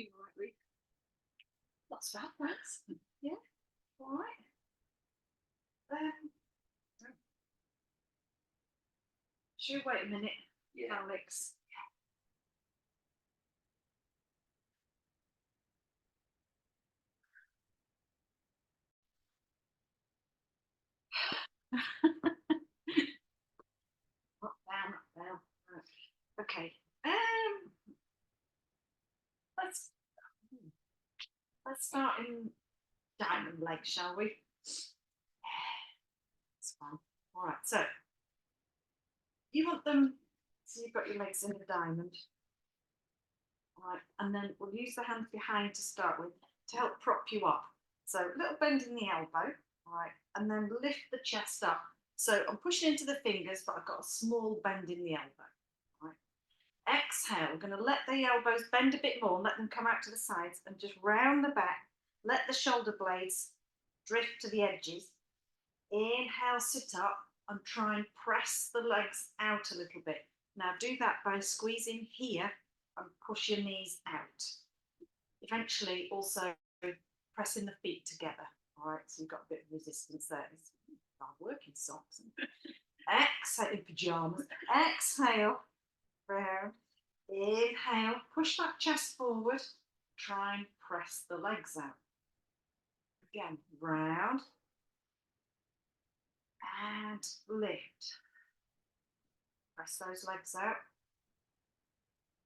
You right, Ruth? That's bad, thanks. Yeah, all right. Should we wait a minute, Alex? Up, down, up, down. Right. Okay. Let's start in diamond legs, shall we? That's fine. All right. So you want them. So you've got your legs in a diamond. All right, and then we'll use the hands behind to start with to help prop you up. So a little bend in the elbow, all right, and then lift the chest up. So I'm pushing into the fingers, but I've got a small bend in the elbow. All right. Exhale, we're going to let the elbows bend a bit more, let them come out to the sides, and just round the back. Let the shoulder blades drift to the edges. Inhale, sit up, and try and press the legs out a little bit. Now do that by squeezing here and push your knees out. Eventually also pressing the feet together. All right, so you've got a bit of resistance there. It's hard work in socks. Exhale, in pajamas. Exhale, round. Inhale, push that chest forward. Try and press the legs out. Again, round. And lift. Press those legs out.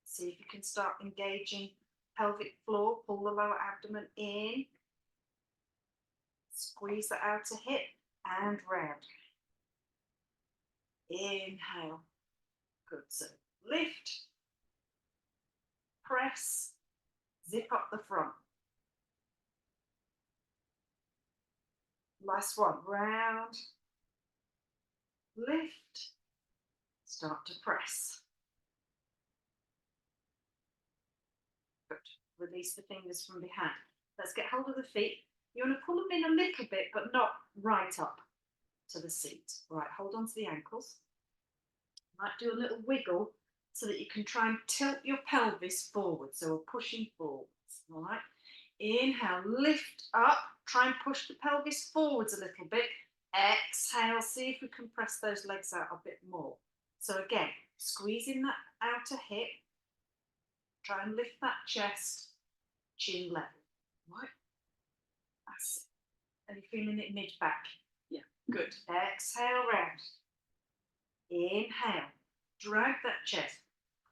See if you can start engaging pelvic floor. Pull the lower abdomen in. Squeeze the outer hip and round. Inhale. Good. So lift. Press. Zip up the front. Last one. Round. Lift. Start to press. Good. Release the fingers from behind. Let's get hold of the feet. You want to pull them in a little bit, but not right up to the seat. All right, hold on to the ankles. Might do a little wiggle so that you can try and tilt your pelvis forward. So we're pushing forwards. All right. Inhale, lift up. Try and push the pelvis forwards a little bit. Exhale, see if we can press those legs out a bit more. So again, squeezing that outer hip. Try and lift that chest, chin level. Right. That's it. Are you feeling it mid-back? Yeah. Good. Exhale, round. Inhale. Drag that chest.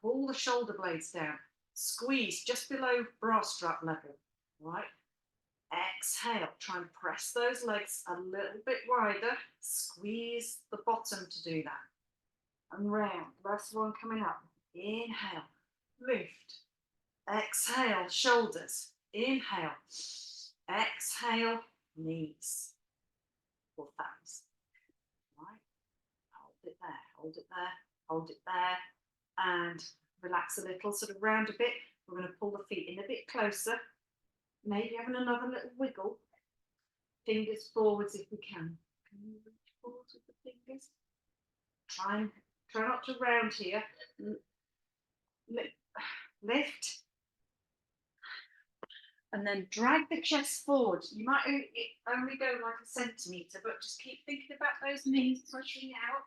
Pull the shoulder blades down. Squeeze just below bra strap level. Right. Exhale. Try and press those legs a little bit wider. Squeeze the bottom to do that. And round. Last one coming up. Inhale. Lift. Exhale. Shoulders. Inhale. Exhale. Knees or thumbs. Right. Hold it there. Hold it there. Hold it there. And relax a little. Sort of round a bit. We're going to pull the feet in a bit closer. Maybe having another little wiggle. Fingers forwards if we can. Can you reach forwards with the fingers? Try not to round here. Lift. And then drag the chest forward. You might only go like a centimetre, but just keep thinking about those knees pushing out.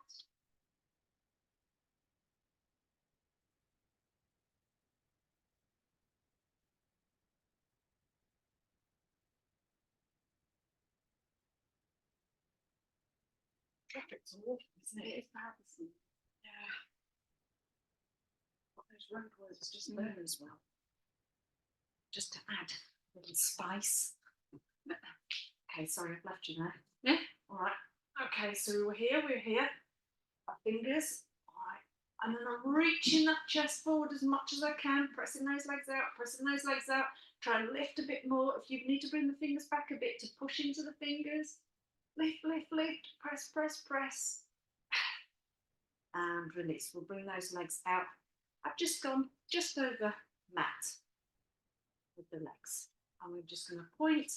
Traffic's awful, isn't it? It's bad, isn't it? Yeah. Got those roadworks just there as well. Just to add a little spice. Okay, sorry, I've left you there. Yeah. All right. Okay, so we're here. Our fingers. All right. And then I'm reaching that chest forward as much as I can, pressing those legs out. Try and lift a bit more. If you need to bring the fingers back a bit to push into the fingers, lift, press. And release. We'll bring those legs out. I've just gone just over mat with the legs. And we're just going to point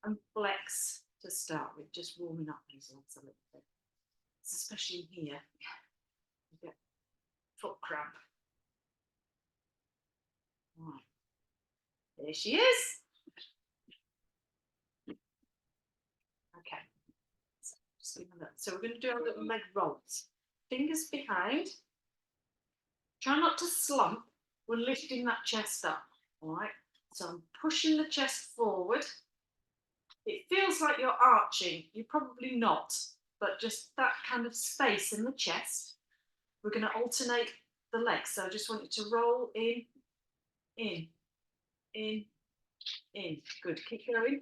and flex to start with, just warming up these legs a little bit. Especially here, you get foot cramp. Right. There she is. Okay. So we're going to do our little leg rolls. Fingers behind. Try not to slump when lifting that chest up. All right. So I'm pushing the chest forward. It feels like you're arching. You're probably not, but just that kind of space in the chest. We're going to alternate the legs. So I just want you to roll in, in, in, in. Good. Keep going.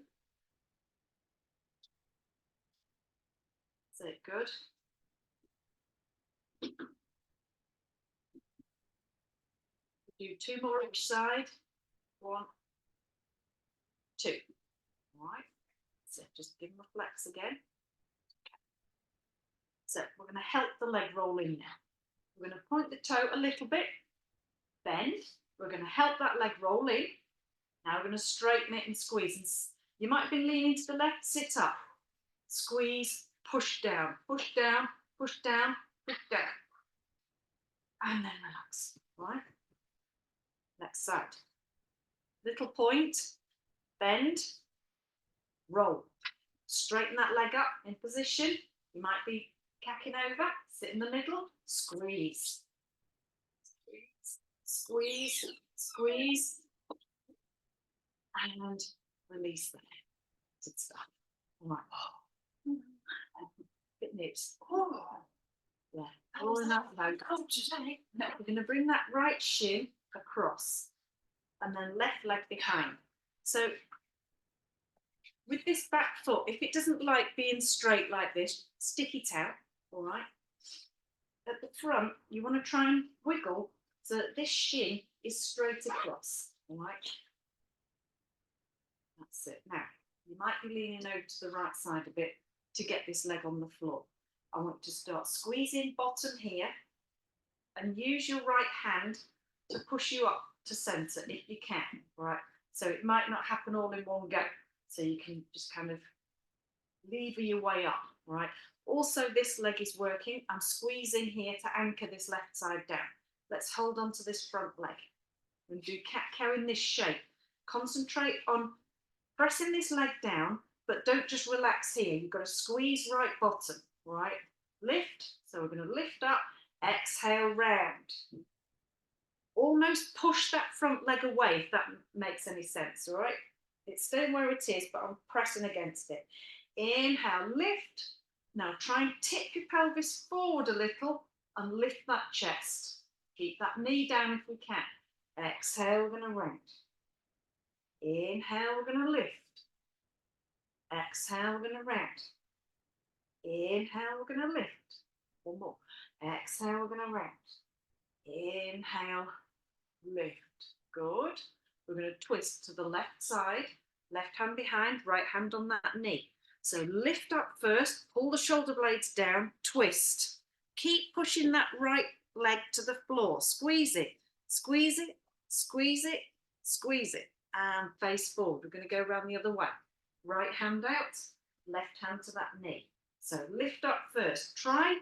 That's it. Good. Do 2 more each side. 1, 2. All right. So just give them a flex again. So we're going to help the leg roll in now. We're going to point the toe a little bit, bend. We're going to help that leg roll in. Now we're going to straighten it and squeeze. And you might have been leaning to the left, sit up, squeeze, push down, push down, push down, push down. And then relax, right? Next side. Little point, bend, roll. Straighten that leg up in position. You might be cacking over, sit in the middle, squeeze. Squeeze, squeeze, and release the leg. Good stuff. All right. Bit nips. Oh. Yeah. Rolling up low. We're going to bring that right shin across and then left leg behind. So with this back foot, if it doesn't like being straight like this, stick it out, all right? At the front, you want to try and wiggle so that this shin is straight across, all right? That's it. Now, you might be leaning over to the right side a bit to get this leg on the floor. I want to start squeezing bottom here and use your right hand to push you up to centre if you can, right? So it might not happen all in one go. So you can just kind of lever your way up, right? Also, this leg is working. I'm squeezing here to anchor this left side down. Let's hold on to this front leg and do cat-cow in this shape. Concentrate on pressing this leg down, but don't just relax here. You've got to squeeze right bottom, right? Lift. So we're going to lift up, exhale, round. Almost push that front leg away, if that makes any sense, all right? It's staying where it is, but I'm pressing against it. Inhale, lift. Now try and tip your pelvis forward a little and lift that chest. Keep that knee down if we can. Exhale, we're going to round. Inhale, we're going to lift. Exhale, we're going to round. Inhale, we're going to lift. One more. Exhale, we're going to round. Inhale, lift. Good. We're going to twist to the left side, left hand behind, right hand on that knee. So lift up first, pull the shoulder blades down, twist. Keep pushing that right leg to the floor. Squeeze it, squeeze it, squeeze it, squeeze it, and face forward. We're going to go around the other way. Right hand out, left hand to that knee. So lift up first. Try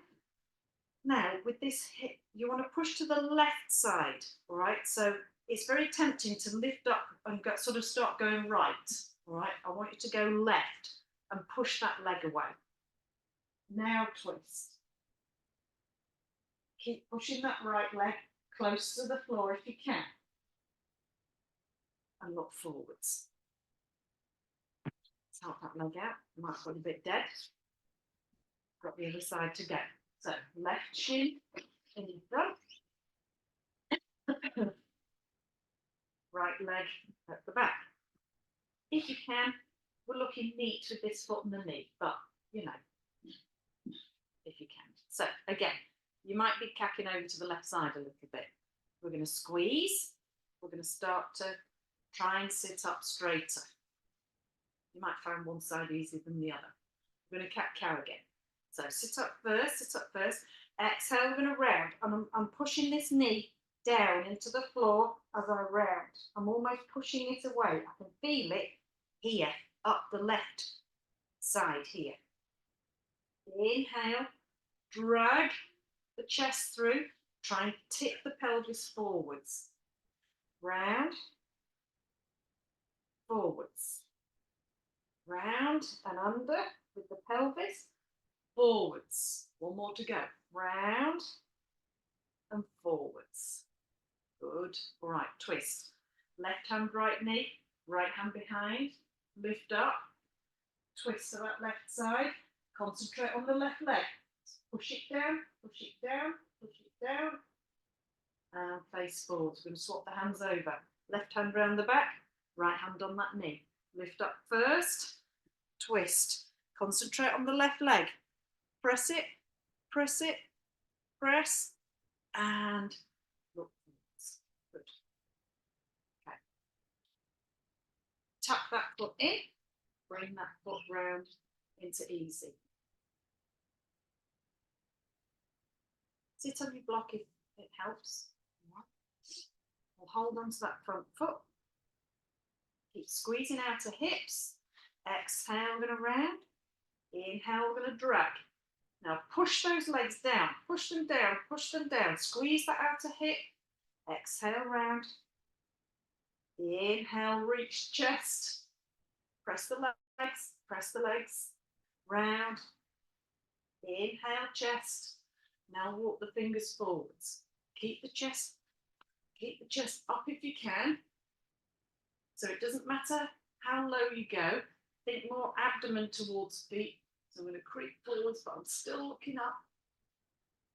now with this hip, you want to push to the left side, all right? So it's very tempting to lift up and sort of start going right, all right? I want you to go left and push that leg away. Now twist. Keep pushing that right leg close to the floor if you can. And look forwards. Let's help that leg out. Might got a bit dead. Got the other side to go. So left shin in front. Right leg at the back. If you can, we're looking neat with this foot and the knee, but you know, if you can. So again, you might be cacking over to the left side a little bit. We're going to squeeze. We're going to start to try and sit up straighter. You might find one side easier than the other. We're going to cat-cow again. So sit up first, sit up first. Exhale, we're going to round. And I'm pushing this knee down into the floor as I round. I'm almost pushing it away. I can feel it here, up the left side here. Inhale, drag the chest through. Try and tip the pelvis forwards. Round. forwards, round and under with the pelvis, forwards. One more to go, round and forwards. Good. All right, twist. Left hand, right knee, right hand behind, lift up, twist to that left side, concentrate on the left leg. Push it down, push it down, push it down, and face forwards. We're going to swap the hands over. Left hand round the back, right hand on that knee. Lift up first, twist. Concentrate on the left leg. Press it, press it, press, and look forwards. Good. Okay. Tuck that foot in, bring that foot round into easy. Sit on your block if it helps. We'll hold on to that front foot. Keep squeezing out to hips. Exhale, we're going to round. Inhale, we're going to drag. Now push those legs down. Push them down, push them down. Squeeze that outer hip. Exhale, round. Inhale, reach chest. Press the legs, press the legs. Round. Inhale, chest. Now walk the fingers forwards. Keep the chest up if you can. So it doesn't matter how low you go. Think more abdomen towards feet. So I'm going to creep forwards, but I'm still looking up.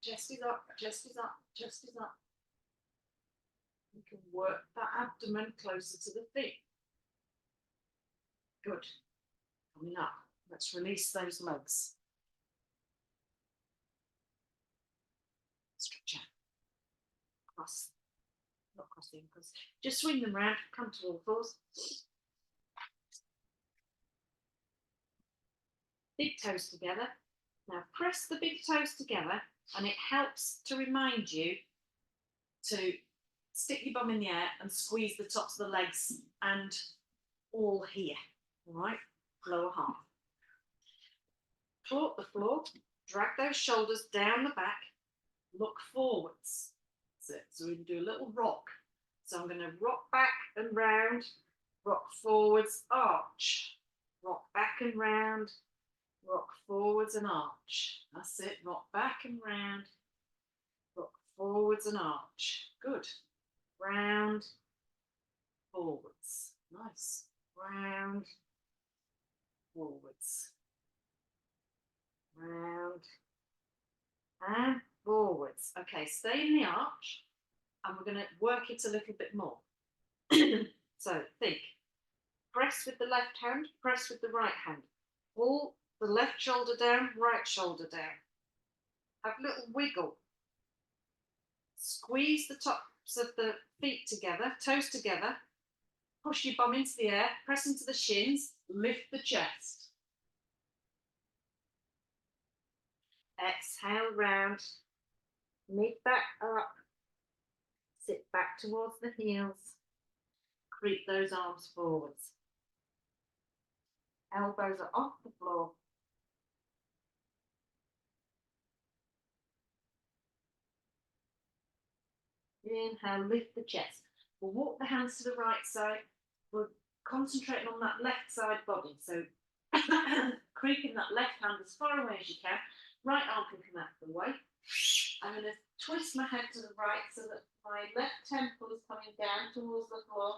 Chest is up, chest is up, chest is up. You can work that abdomen closer to the feet. Good. Coming up. Let's release those legs. Stretch out. Cross. Not cross the ankles. Just swing them round. Come to all fours. Big toes together. Now press the big toes together, and it helps to remind you to stick your bum in the air and squeeze the tops of the legs and all here. All right, lower half. Claw the floor, drag those shoulders down the back, look forwards. That's it. So we can do a little rock. So I'm going to rock back and round, rock forwards, arch, rock back and round, rock forwards and arch. That's it. Rock back and round, rock forwards and arch. Good. Round, forwards. Nice. Round, forwards. Round and forwards. Okay, stay in the arch, and we're going to work it a little bit more. So think. Press with the left hand, press with the right hand. Pull the left shoulder down, right shoulder down. Have a little wiggle. Squeeze the tops of the feet together, toes together. Push your bum into the air, press into the shins, lift the chest. Exhale, round. Mid back up. Sit back towards the heels. Creep those arms forwards. Elbows are off the floor. Inhale, lift the chest. We'll walk the hands to the right side. We're concentrating on that left side body. So creeping that left hand as far away as you can. Right arm can come out of the way. I'm going to twist my head to the right so that my left temple is coming down towards the floor.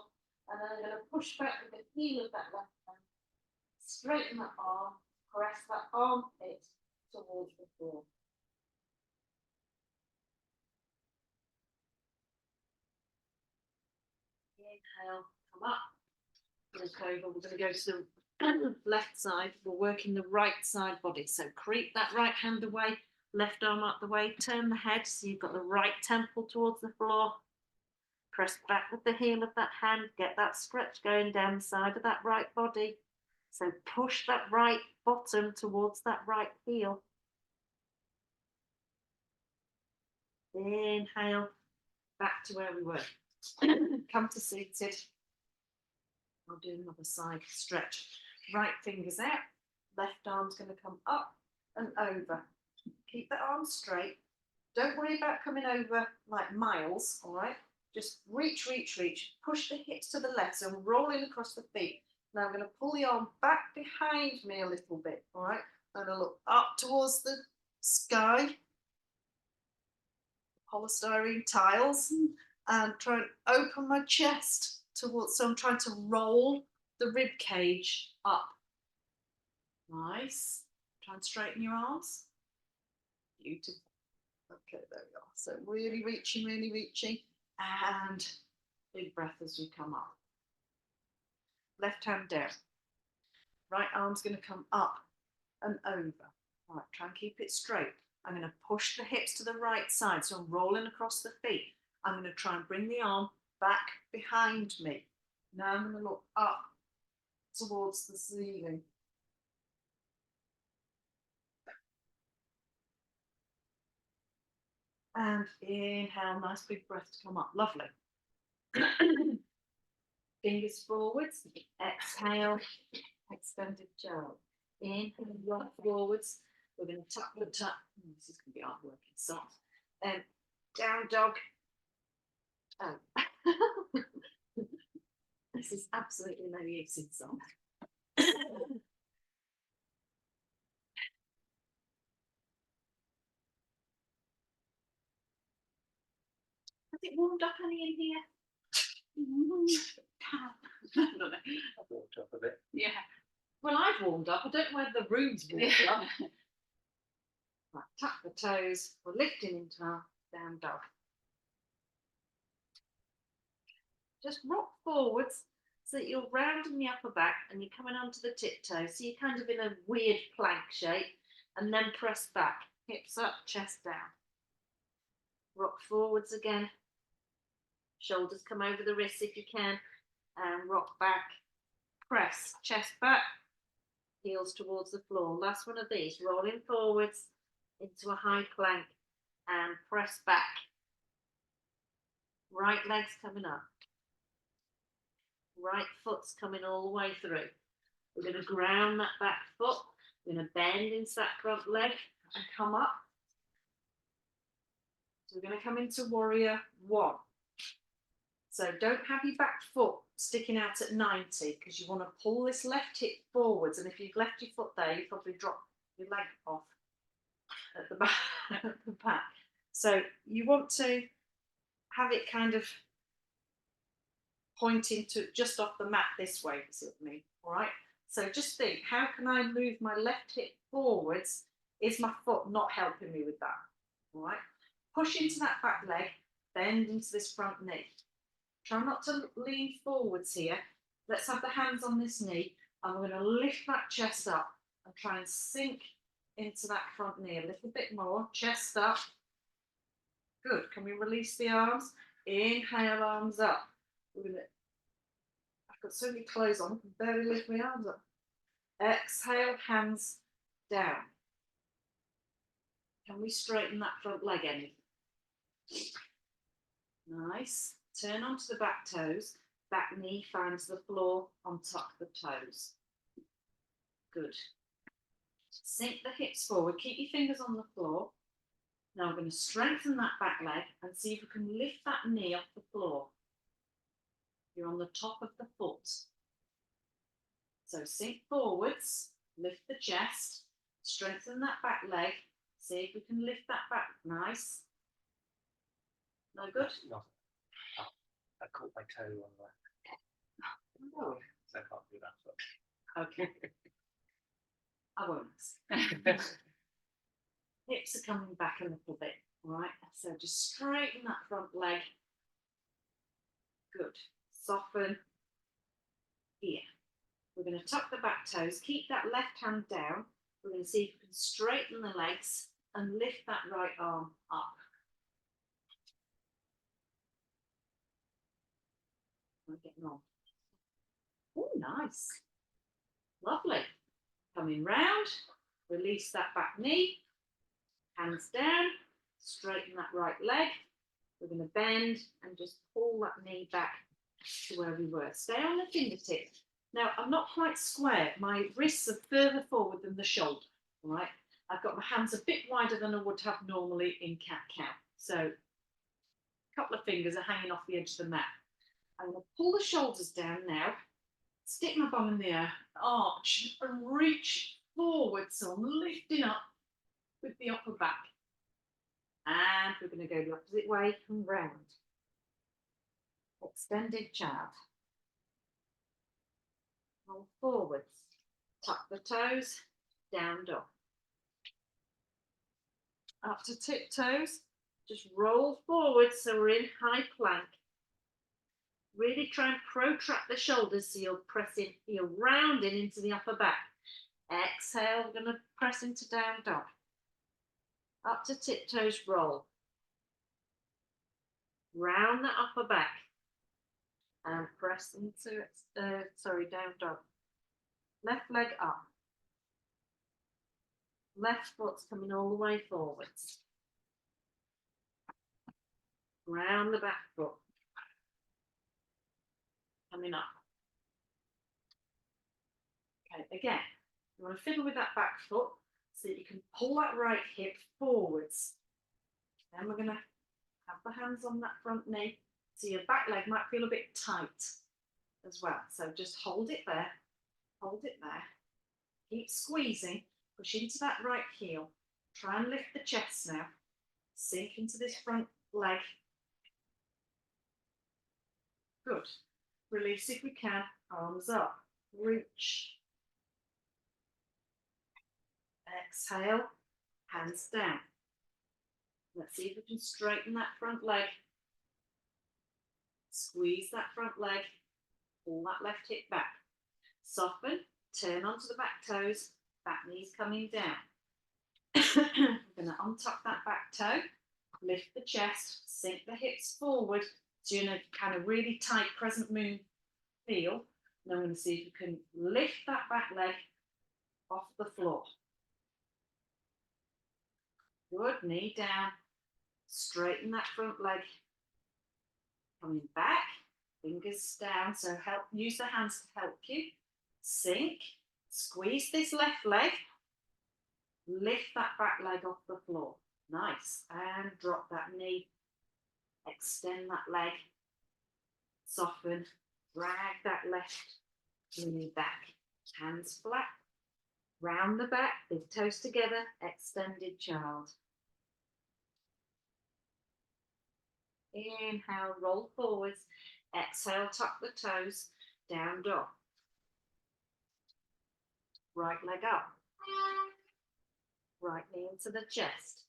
And then I'm going to push back with the heel of that left hand. Straighten that arm. Press that armpit towards the floor. Inhale, come up. Look over. We're going to go to the left side. We're working the right side body. So creep that right hand away, left arm up the way, turn the head so you've got the right temple towards the floor. Press back with the heel of that hand, get that stretch going down the side of that right body. So push that right bottom towards that right heel. Inhale, back to where we were. Come to seated. I'll do another side stretch. Right fingers out, left arm's going to come up and over. Keep the arms straight. Don't worry about coming over like miles, all right? just reach, push the hips to the left, so I'm rolling across the feet. Now I'm going to pull the arm back behind me a little bit, all right? I'm going to look up towards the sky, polystyrene tiles, and try and open my chest towards, so I'm trying to roll the rib cage up. Nice. Try and straighten your arms. Beautiful. Okay, there we are. So really reaching, and big breath as you come up. Left hand down. Right arm's going to come up and over. All right, try and keep it straight. I'm going to push the hips to the right side, so I'm rolling across the feet. I'm going to try and bring the arm back behind me. Now I'm going to look up towards the ceiling. And inhale, nice big breath to come up. Lovely. Fingers forwards. Exhale, extended child. Inhale, rock forwards. We're going to tuck the tuck. This is going to be hard work. It's soft. Down dog. Oh. This is absolutely no use in song. Has it warmed up any in here? I don't know. I've warmed up a bit. Yeah. Well, I've warmed up. I don't know whether the room's warmed up. Right, tuck the toes. We're lifting into our down dog. Just rock forwards so that you're rounding the upper back and you're coming onto the tiptoes. So you're kind of in a weird plank shape, and then press back. Hips up, chest down. Rock forwards again. Shoulders come over the wrists if you can, and rock back. Press, chest back, heels towards the floor. Last one of these, rolling forwards into a high plank and press back. Right leg's coming up. Right foot's coming all the way through. We're going to ground that back foot. We're going to bend into that front leg and come up. So we're going to come into warrior one. So don't have your back foot sticking out at 90, because you want to pull this left hip forwards, and if you've left your foot there, you probably drop your leg off at the back. At the back. So you want to have it kind of pointing to just off the mat this way, see what I mean? All right. So just think, how can I move my left hip forwards? Is my foot not helping me with that? All right. Push into that back leg, bend into this front knee. Try not to lean forwards here. Let's have the hands on this knee. I'm going to lift that chest up and try and sink into that front knee a little bit more. Chest up. Good. Can we release the arms? Inhale, arms up. We're going to, I've got so many clothes on, I can barely lift my arms up. Exhale, hands down. Can we straighten that front leg any? Nice. Turn onto the back toes. Back knee finds the floor, untuck the toes. Good. Sink the hips forward. Keep your fingers on the floor. Now I'm going to strengthen that back leg and see if we can lift that knee off the floor. You're on the top of the foot. So sink forwards, lift the chest, strengthen that back leg. See if we can lift that back. Nice. No good? No. I caught my toe on that. Oh. So I can't do that. Okay. I won't. Hips are coming back a little bit, all right? So just straighten that front leg. Good. Soften here. We're going to tuck the back toes, keep that left hand down. We're going to see if we can straighten the legs and lift that right arm up. We're getting on. Oh, nice. Lovely. Coming round, release that back knee, hands down, straighten that right leg. We're going to bend and just pull that knee back to where we were. Stay on the fingertips. Now, I'm not quite square. My wrists are further forward than the shoulder, all right? I've got my hands a bit wider than I would have normally in cat-cow. So couple of fingers are hanging off the edge of the mat. I'm going to pull the shoulders down now, stick my bum in the air, arch and reach forward. So I'm lifting up with the upper back. And we're going to go the opposite way and round. Extended child. Roll forwards. Tuck the toes, down dog. Up to tiptoes. Just roll forward so we're in high plank. Really try and protract the shoulders so you're pressing, you're rounding into the upper back. Exhale, we're going to press into down dog. Up to tiptoes, roll. Round the upper back. And press into it, down dog. Left leg up. Left foot's coming all the way forwards. Round the back foot. Coming up. Okay, again, you want to fiddle with that back foot so that you can pull that right hip forwards. Then we're going to have the hands on that front knee. So your back leg might feel a bit tight as well. So just hold it there. Hold it there. Keep squeezing. Push into that right heel. Try and lift the chest now. Sink into this front leg. Good. Release if we can. Arms up. Reach. Exhale. Hands down. Let's see if we can straighten that front leg. Squeeze that front leg. Pull that left hip back. Soften. Turn onto the back toes. Back knees coming down. We're going to untuck that back toe. Lift the chest. Sink the hips forward. So you're in a kind of really tight crescent moon feel. And I'm going to see if you can lift that back leg off the floor. Good. Knee down. Straighten that front leg. Coming back. Fingers down. So use the hands to help you. Sink. Squeeze this left leg. Lift that back leg off the floor. Nice. And drop that knee. Extend that leg. Soften. Drag that left knee back. Hands flat. Round the back. Big toes together. Extended child. Inhale. Roll forwards. Exhale. Tuck the toes. Down dog. Right leg up. Right knee into the chest.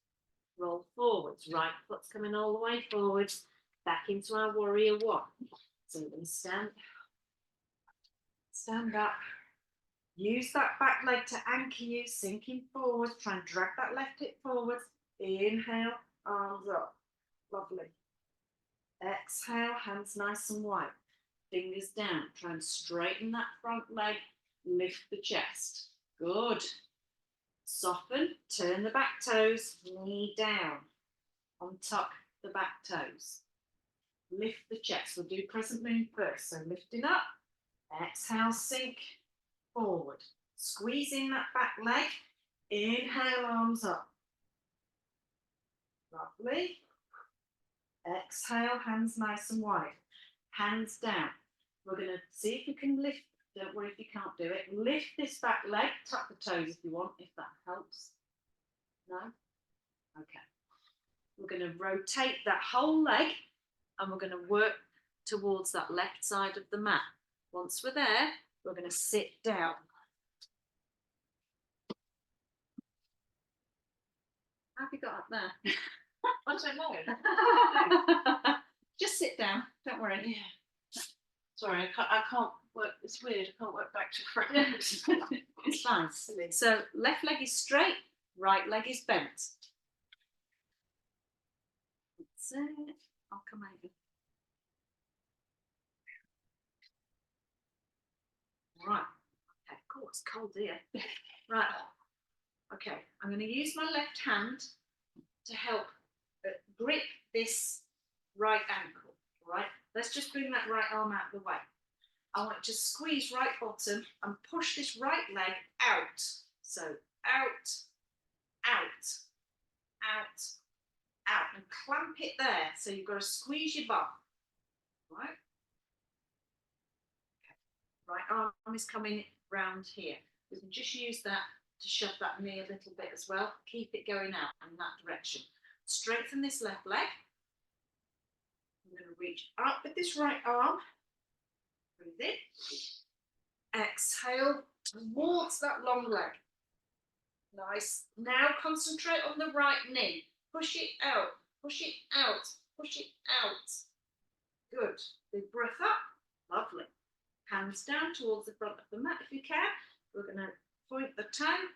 Roll forwards. Right foot's coming all the way forwards. Back into our warrior one. So we're going to stand up. Use that back leg to anchor you, sinking forward. Try and drag that left hip forward. Inhale, arms up. Lovely. Exhale, hands nice and wide. Fingers down. Try and straighten that front leg. Lift the chest. Good. Soften. Turn the back toes. Knee down. Untuck the back toes. Lift the chest. We'll do crescent moon first. So lifting up. Exhale, sink forward. Squeezing that back leg. Inhale, arms up. Lovely. Exhale, hands nice and wide. Hands down. We're going to see if you can lift. Don't worry if you can't do it. Lift this back leg. Tuck the toes if you want, if that helps. No? Okay. We're going to rotate that whole leg and we're going to work towards that left side of the mat. Once we're there, we're going to sit down. How have you got up there? I don't know. Just sit down. Don't worry. Yeah. Sorry, I can't work. It's weird. I can't work back to front. It's fine. So left leg is straight, right leg is bent. That's it. I'll come over. Right. Okay, cool. It's cold here. Right. Okay, I'm going to use my left hand to help grip this right ankle. Right. Let's just bring that right arm out of the way. I want to squeeze right bottom and push this right leg out. So out, out, out, out and clamp it there. So you've got to squeeze your bum, right? Right arm is coming round here. We can just use that to shove that knee a little bit as well. Keep it going out in that direction. Strengthen this left leg. I'm going to reach up with this right arm. Breathe in. Exhale towards that long leg. Nice. Now concentrate on the right knee. Push it out. Push it out. Push it out. Good. Big breath up. Lovely. Hands down towards the front of the mat if you can. We're going to point the toe.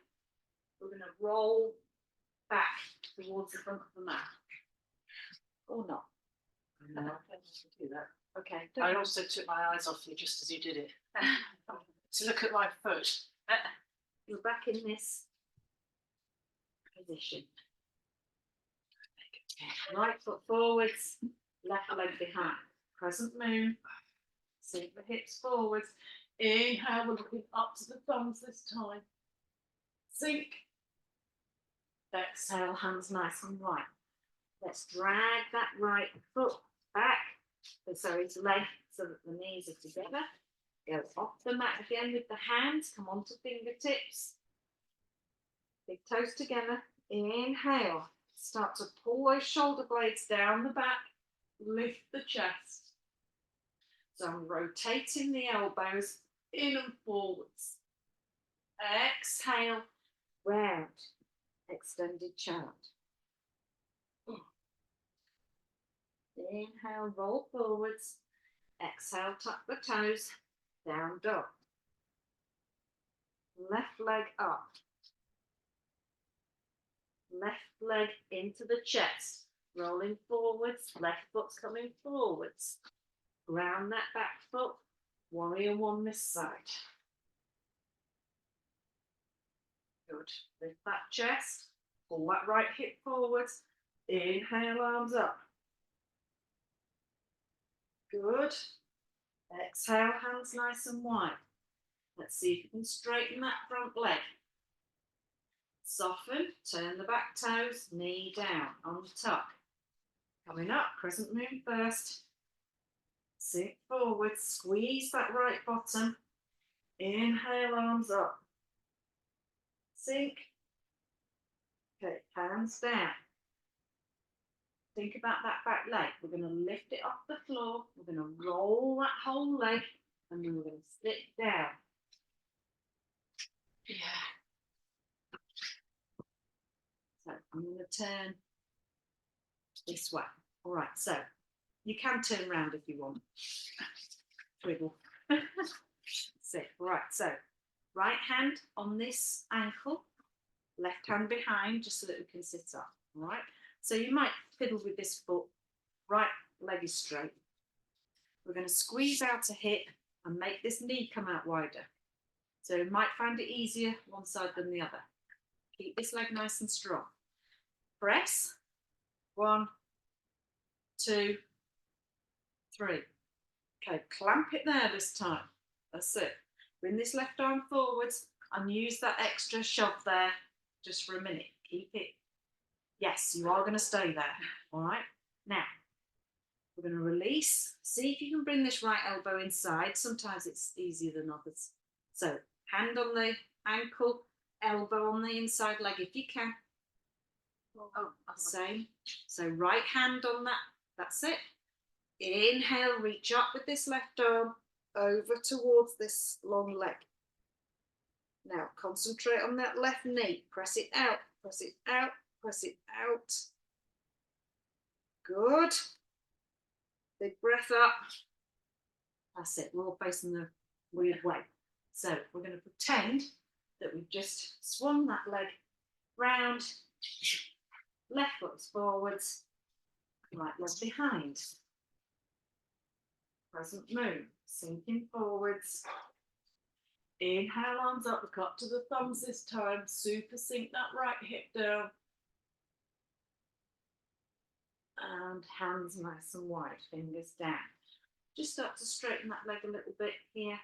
We're going to roll back towards the front of the mat. Or not. No, I can do that. Okay. I also took my eyes off you just as you did it. To look at my foot. You're back in this position. Right foot forwards, left leg behind. Crescent moon. Sink the hips forwards. Inhale, we're looking up to the thumbs this time. Sink. Exhale, hands nice and wide. Let's drag that right foot back. Sorry, its leg so that the knees are together. Go off the mat again with the hands. Come onto fingertips. Big toes together. Inhale. Start to pull those shoulder blades down the back. Lift the chest. So I'm rotating the elbows In and forwards. Exhale. Round. Extended child. Inhale, roll forwards. Exhale, tuck the toes. Down dog. Left leg up. Left leg into the chest. Rolling forwards. Left foot's coming forwards. Ground that back foot. Warrior one this side. Good. Lift that chest. Pull that right hip forwards. Inhale, arms up. Good. Exhale, hands nice and wide. Let's see if you can straighten that front leg. Soften, turn the back toes, knee down, untuck. Coming up, crescent moon first. Sink forward, squeeze that right bottom. Inhale, arms up. Sink. Okay, hands down. Think about that back leg. We're going to lift it off the floor. We're going to roll that whole leg and then we're going to sit down. Yeah. So I'm going to turn this way. All right, so you can turn around if you want. Twiddle. Sit. Right, so right hand on this ankle, left hand behind, just so that we can sit up. All right. So you might fiddle with this foot, right leg is straight. We're going to squeeze out a hip and make this knee come out wider. So you might find it easier one side than the other. Keep this leg nice and strong. Press. 1, 2, 3. Okay, clamp it there this time. That's it. Bring this left arm forwards and use that extra shove there just for a minute. Keep it. Yes, you are going to stay there. All right. Now, we're going to release. See if you can bring this right elbow inside. Sometimes it's easier than others. So, hand on the ankle, elbow on the inside leg if you can. Oh, same. So, right hand on that. That's it. Inhale, reach up with this left arm over towards this long leg. Now, concentrate on that left knee. Press it out, press it out. Press it out. Good. Big breath up. That's it. We're all facing the weird way. So we're going to pretend that we've just swung that leg round. Left foot is forwards. Right leg behind. Crescent moon. Sinking forwards. Inhale, arms up. Look up to the thumbs this time. Super sink that right hip down. And hands nice and wide, fingers down. Just start to straighten that leg a little bit here.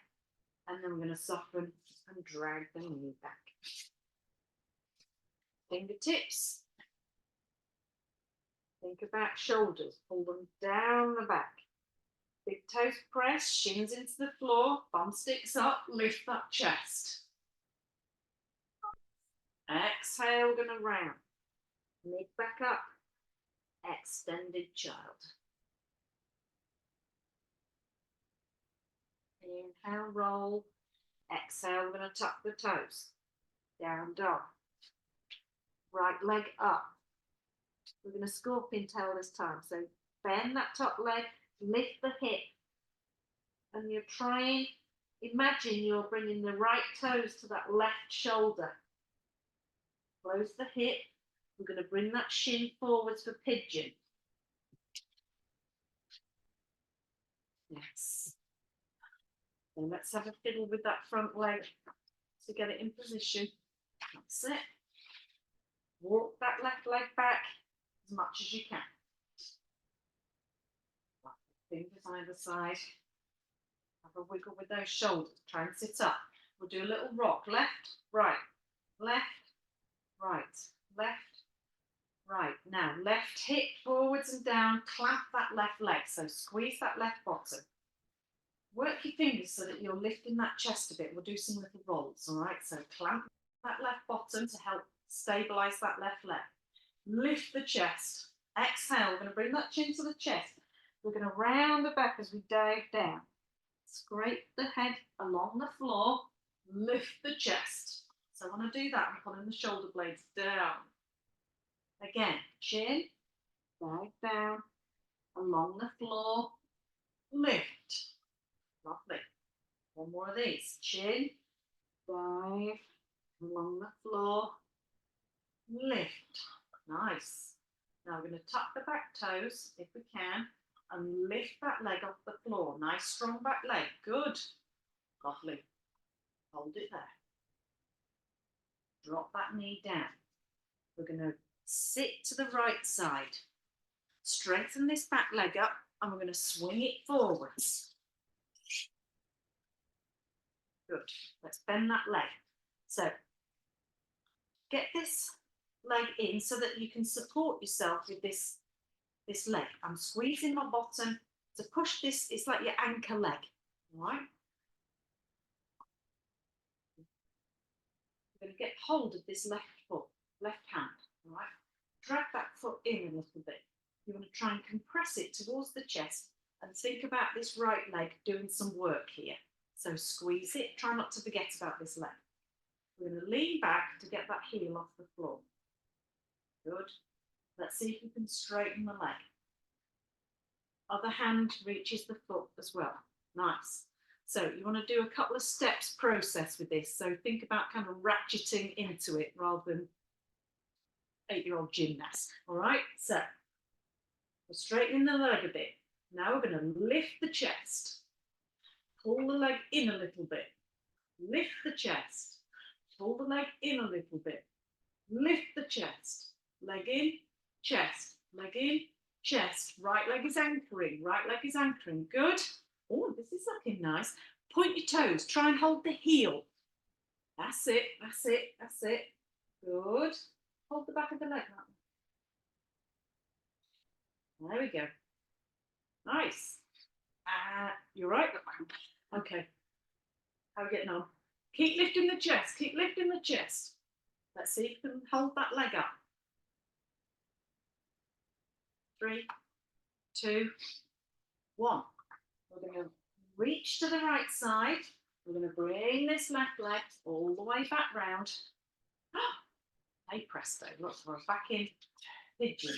And then we're going to soften and drag the knee back. Fingertips. Think about shoulders, pull them down the back. Big toes press, shins into the floor, bum sticks up, lift that chest. Exhale, we're gonna round. Mid back up, extended child. Inhale, roll. Exhale, we're gonna tuck the toes. Down dog. Right leg up. We're gonna scorpion tail this time. So bend that top leg, lift the hip. And you're trying, imagine you're bringing the right toes to that left shoulder. Close the hip. We're going to bring that shin forwards for pigeon. Yes. Then let's have a fiddle with that front leg to get it in position. That's it. Walk that left leg back as much as you can. Fingers either side. Have a wiggle with those shoulders. Try and sit up. We'll do a little rock. Left, right, left, right, left, right. Now, left hip forwards and down. Clamp that left leg. So squeeze that left bottom. Work your fingers so that you're lifting that chest a bit. We'll do some little rolls, all right? So clamp that left bottom to help stabilize that left leg. Lift the chest. Exhale. We're going to bring that chin to the chest. We're going to round the back as we dive down. Scrape the head along the floor. Lift the chest. So when I do that, I'm pulling the shoulder blades down. Again, chin, dive down, along the floor, lift. Lovely. One more of these. Chin, dive, along the floor, lift. Nice. Now we're going to tuck the back toes, if we can, and lift that leg off the floor. Nice strong back leg. Good. Lovely. Hold it there. Drop that knee down. We're going to sit to the right side. Strengthen this back leg up and we're going to swing it forwards. Good. Let's bend that leg. So get this leg in so that you can support yourself with this leg. I'm squeezing my bottom to push this. It's like your anchor leg. All right. We're going to get hold of this left foot, left hand. All right. Drag that foot in a little bit. You want to try and compress it towards the chest and think about this right leg doing some work here. So squeeze it. Try not to forget about this leg. We're going to lean back to get that heel off the floor. Good. Let's see if we can straighten the leg. Other hand reaches the foot as well. Nice. So you want to do a couple of steps process with this. So think about kind of ratcheting into it rather than 8-year-old gymnast. All right. So we're straightening the leg a bit. Now we're going to lift the chest. Pull the leg in a little bit. Lift the chest. Pull the leg in a little bit. Lift the chest. Leg in, chest. Leg in, chest. Right leg is anchoring. Right leg is anchoring. Good. Oh, this is looking nice. Point your toes. Try and hold the heel. That's it. That's it. That's it. Good. Hold the back of the leg. There we go. Nice. You're right. Okay. How are we getting on? Keep lifting the chest. Keep lifting the chest. Let's see if you can hold that leg up. 3, 2, 1. We're going to reach to the right side. We're going to bring this left leg all the way back round. Hey presto, look, we're back in pigeon.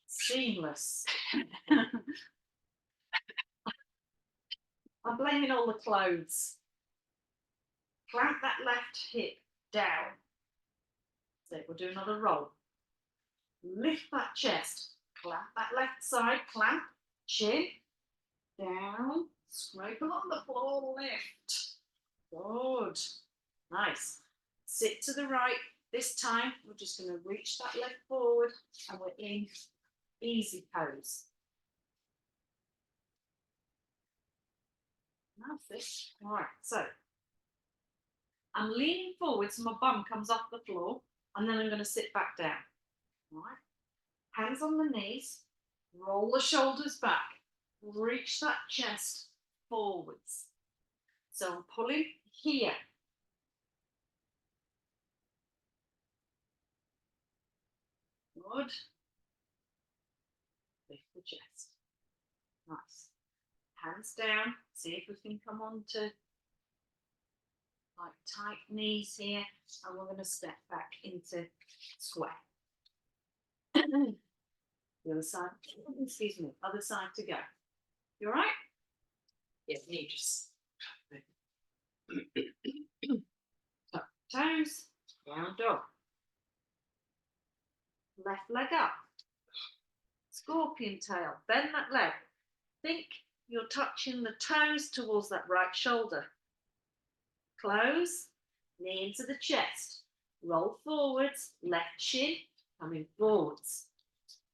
Seamless. I'm blaming all the clothes. Clamp that left hip down. So we'll do another roll. Lift that chest. Clamp that left side. Clamp. Chin. Down. Scrape along the floor. Lift. Good. Nice. Sit to the right. This time, we're just going to reach that leg forward and we're in easy pose. That's it. All right, so I'm leaning forward so my bum comes off the floor and then I'm going to sit back down. All right. Hands on the knees, roll the shoulders back, reach that chest forwards. So I'm pulling here. Good. Lift the chest. Nice. Hands down. See if we can come on to like tight knees here. And we're going to step back into square. The other side. Excuse me. Other side to go. You all right? Yeah, knee just. Tuck toes. Down dog. Left leg up. Scorpion tail. Bend that leg. Think you're touching the toes towards that right shoulder. Close. Knee into the chest. Roll forwards. Left shin coming forwards.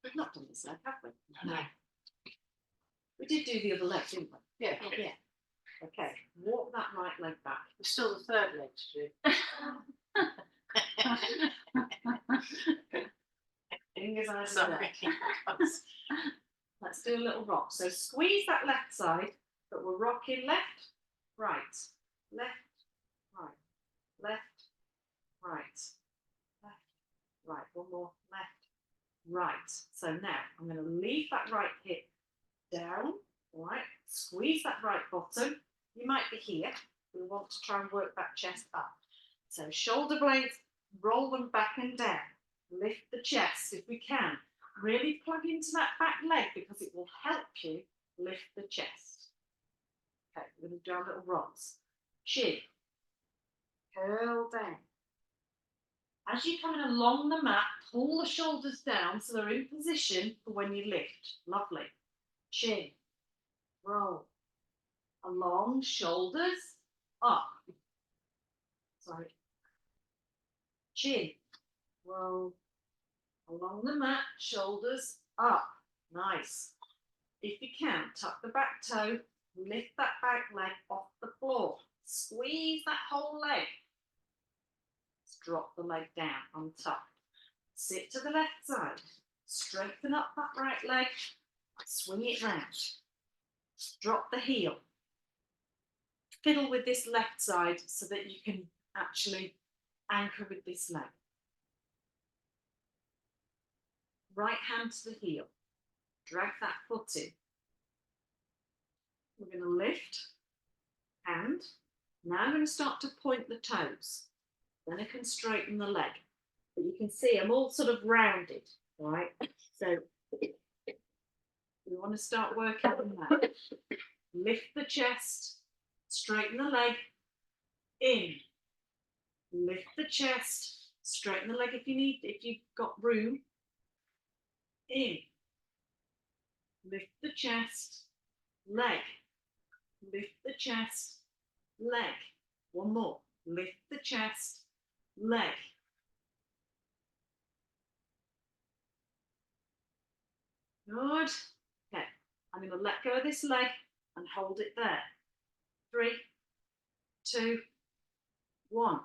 We've not done this leg, have we? No. We did do the other leg, didn't we? Yeah. Yeah. Okay. Walk that right leg back. There's still the third leg to do. Fingers out of Sorry. there. Let's do a little rock. So squeeze that left side, but we're rocking left, right, left, right, left, right, left, right. One more, left, right. So now I'm going to leave that right hip down, all right? Squeeze that right bottom. You might be here. We want to try and work that chest up. So shoulder blades, roll them back and down. Lift the chest if we can. Really plug into that back leg because it will help you lift the chest. Okay, we're going to do our little rocks. Chin, curl down. As you're coming along the mat, pull the shoulders down so they're in position for when you lift. Lovely. Chin, roll. Along, shoulders, up. Sorry. Chin, roll. Along the mat, shoulders up. Nice. If you can, tuck the back toe, lift that back leg off the floor. Squeeze that whole leg. Let's drop the leg down on top. Sit to the left side. Strengthen up that right leg. Swing it round. Drop the heel. Fiddle with this left side so that you can actually anchor with this leg. Right hand to the heel. Drag that foot in. We're going to lift. And now I'm going to start to point the toes. Then I can straighten the leg. But you can see I'm all sort of rounded, right? So we want to start working on that. Lift the chest. Straighten the leg. In. Lift the chest. Straighten the leg if you need, if you've got room. In. Lift the chest. Leg. Lift the chest. Leg. One more. Lift the chest. Leg. Good. Okay. I'm going to let go of this leg and hold it there. 3, 2, 1.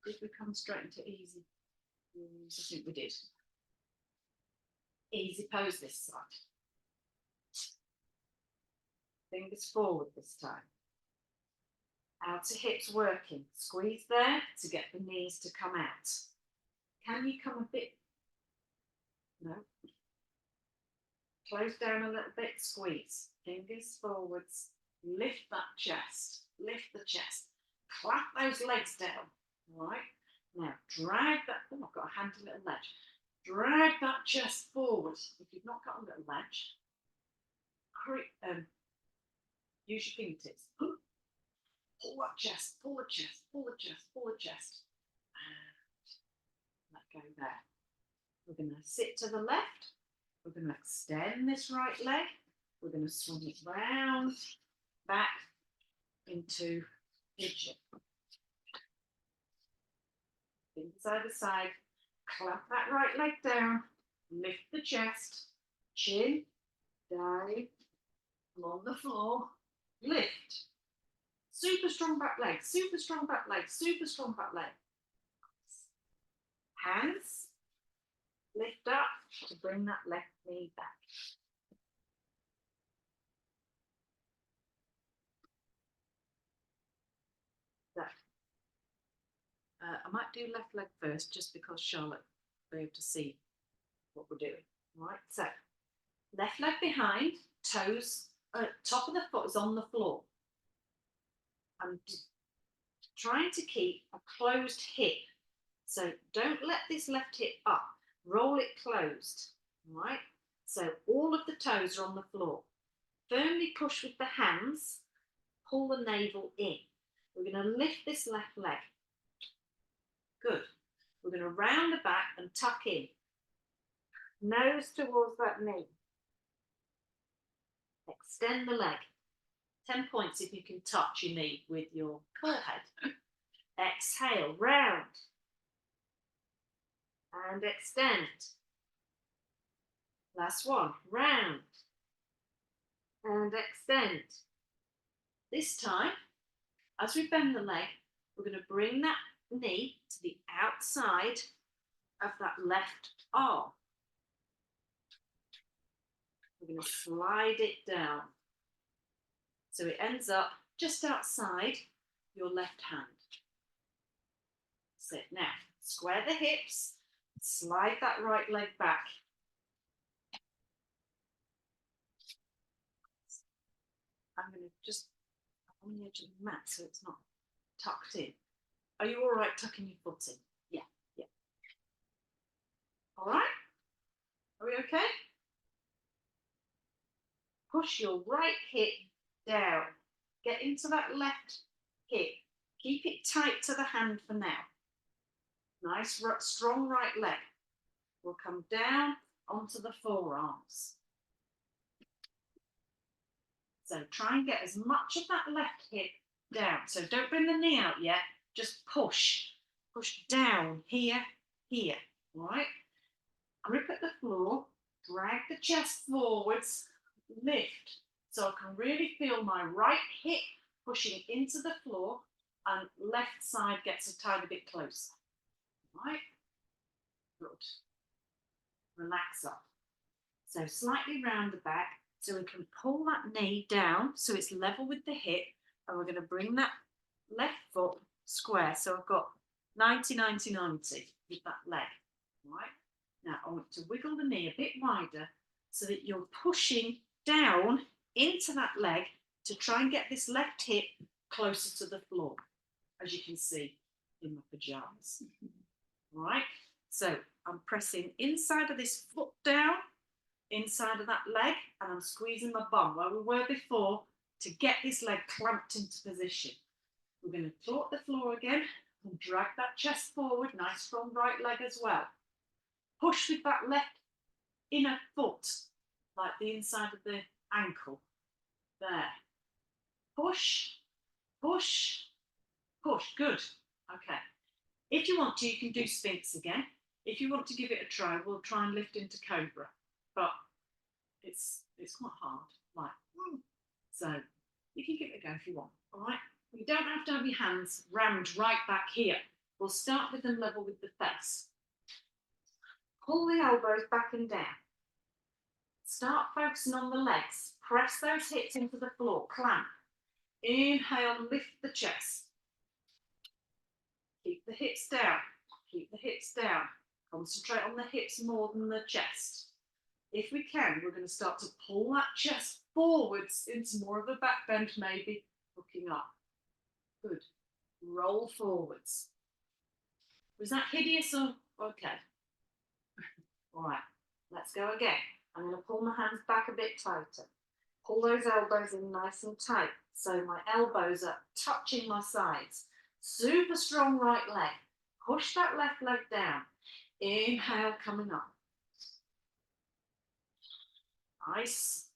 Did we come straight into easy? I think we did. Easy pose this side. Fingers forward this time. Outer hips working. Squeeze there to get the knees to come out. Can you come a bit? No. Close down a little bit, squeeze. Fingers forwards. Lift that chest. Lift the chest. Clap those legs down. All right. Now drag that. Oh, I've got a handy little ledge. Drag that chest forward. If you've not got a little ledge, use your fingertips. Pull that chest, pull the chest, pull the chest, pull the chest. And let go there. We're going to sit to the left. We're going to extend this right leg. We're going to swing it round, back into pigeon. Fingers either side. Clap that right leg down. Lift the chest. Chin, dive, along the floor. Lift. Super strong back leg, super strong back leg, super strong back leg. Hands, lift up, to bring that left knee back. So, I might do left leg first, just because Charlotte will be able to see what we're doing. Right, so left leg behind, toes, top of the foot is on the floor. I'm trying to keep a closed hip. So don't let this left hip up, roll it closed, right? So all of the toes are on the floor. Firmly push with the hands, pull the navel in. We're going to lift this left leg. Good. We're going to round the back and tuck in. Nose towards that knee. Extend the leg. 10 points if you can touch your knee with your forehead. Exhale, round. And extend. Last one, round. And extend. This time, as we bend the leg, we're going to bring that knee to the outside of that left arm. We're going to slide it down. So it ends up just outside your left hand. That's it. Now, square the hips, slide that right leg back. I'm going to just on the edge of the mat so it's not tucked in. Are you all right tucking your foot in? Yeah, yeah. All right? Are we okay? Push your right hip down. Get into that left hip. Keep it tight to the hand for now. Nice, strong right leg. We'll come down onto the forearms. So try and get as much of that left hip down. So don't bring the knee out yet. Just push. Push down here, here. All right? Grip at the floor. Drag the chest forwards. Lift. So I can really feel my right hip pushing into the floor and left side gets a tiny bit closer. All right? Good. Relax up. So slightly round the back. So we can pull that knee down so it's level with the hip, and we're going to bring that left foot square. So I've got 90, 90, 90 with that leg. Right? Now I want to wiggle the knee a bit wider so that you're pushing down into that leg to try and get this left hip closer to the floor, as you can see in my pajamas. Right? So I'm pressing inside of this foot down, inside of that leg, and I'm squeezing my bum where we were before to get this leg clamped into position. We're going to taut the floor again and drag that chest forward, nice strong right leg as well. Push with that left inner foot, like the inside of the ankle. There. Push, push, push. Good. Okay. If you want to, you can do Sphinx again. If you want to give it a try, we'll try and lift into Cobra. But it's quite hard. Like, so you can give it a go if you want. All right. You don't have to have your hands rammed right back here. We'll start with them level with the face. Pull the elbows back and down. Start focusing on the legs. Press those hips into the floor. Clamp. Inhale, lift the chest. Keep the hips down. Keep the hips down. Concentrate on the hips more than the chest. If we can, we're going to start to pull that chest forwards into more of a back bend, maybe looking up. Good. Roll forwards. Was that hideous or okay? All right, let's go again. I'm going to pull my hands back a bit tighter. Pull those elbows in nice and tight. So my elbows are touching my sides. Super strong right leg. Push that left leg down. Inhale, coming up. Nice.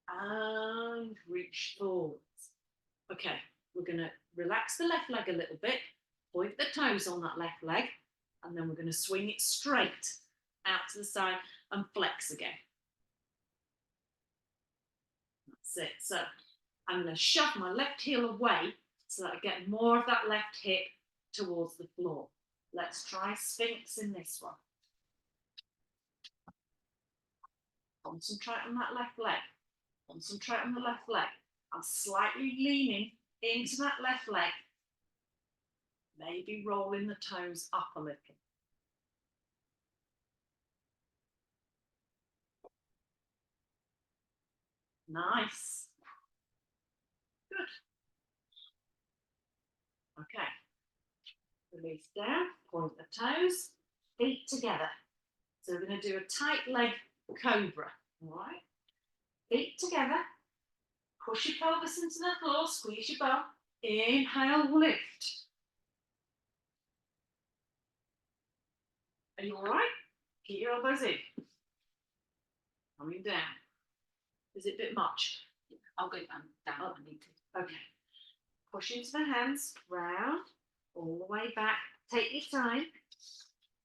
And reach forwards. Okay, we're going to relax the left leg a little bit. Point the toes on that left leg. And then we're going to swing it straight out to the side and flex again. That's it. So I'm going to shove my left heel away so that I get more of that left hip towards the floor. Let's try Sphinx in this one. Concentrate on that left leg. Concentrate on the left leg. I'm slightly leaning into that left leg. Maybe rolling the toes up a little. Nice. Good. Okay. Release down, point the toes, feet together. So we're going to do a tight leg cobra. All right. Feet together. Push your pelvis into the floor, squeeze your bum. Inhale, lift. Are you all right? Keep your elbows in. Coming down. Is it a bit much? I'll go down. Oh. I need to. Okay. Push into the hands, round, all the way back. Take your time.